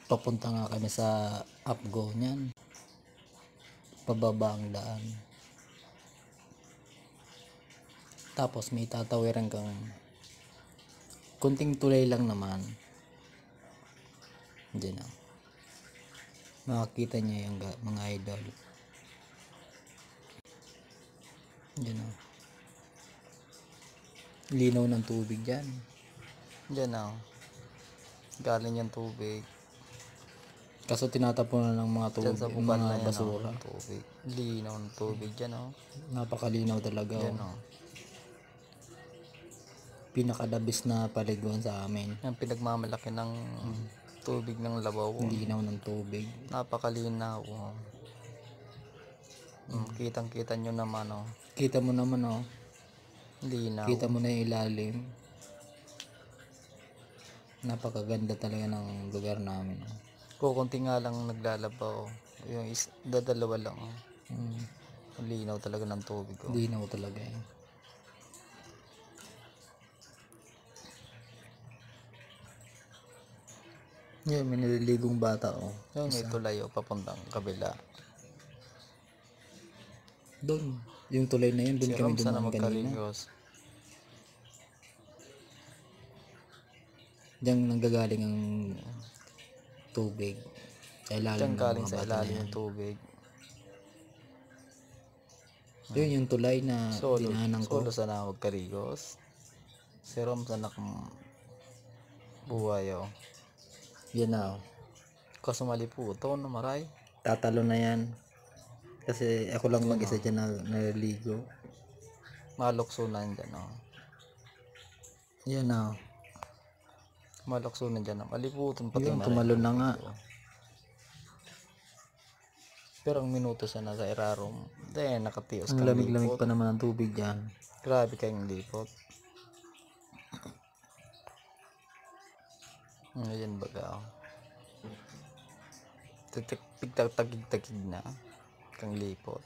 Papunta nga kami sa Upgo niyan. Pababa ang daan. Tapos may tatawiran kang kunting tulay lang naman. Diyan na. Makakita niya yung mga idol. Diyan na. Linaw ng tubig dyan. Diyan na. Galing yung tubig. Kaso tinatapunan ng mga Diyan tubig, sa bukal na mga yan, basura. tubig. Linaw ng tubig dyan, Napakalinaw talaga. Diyan, Pinakadabis na paliguan sa amin. Yan pinagmamalaki ng tubig ng Labaw. Linaw ng tubig. Napakalinaw. Kitang-kita nyo naman, Kita mo naman, linaw. Kita mo na yung ilalim. Napakaganda talaga ng lugar namin. Kukunti nga lang naglalabaw. Yung dadalawa lang. Linaw talaga ng tubig. Linaw talaga eh. Yan, may naliligong bata Yung may tulay papuntang kabila. Doon, yung tulay na yun, doon kami dumaan kanina. Diyan nanggagaling ang tubig. Sa ilalim Diyan galing sa ilalim ng tubig. Yun yung tulay na dinaanan ko. Solo sana magkarigos. Si Rom sana buhay Yan na Kaso mali po ito na maray. Tatalo na yan. Kasi ako lang mag-isa dyan na naliligo. Maluksunan dyan Yan na Maluksunan dyan maliputan pati yung tumalo na nga. Pero ang minuto sana sa Irarom. Then nakatios Ang lamig-lamig pa naman ang tubig dyan. Grabe kayong lipot. Ayan baga tagig-tagig na kang lipot.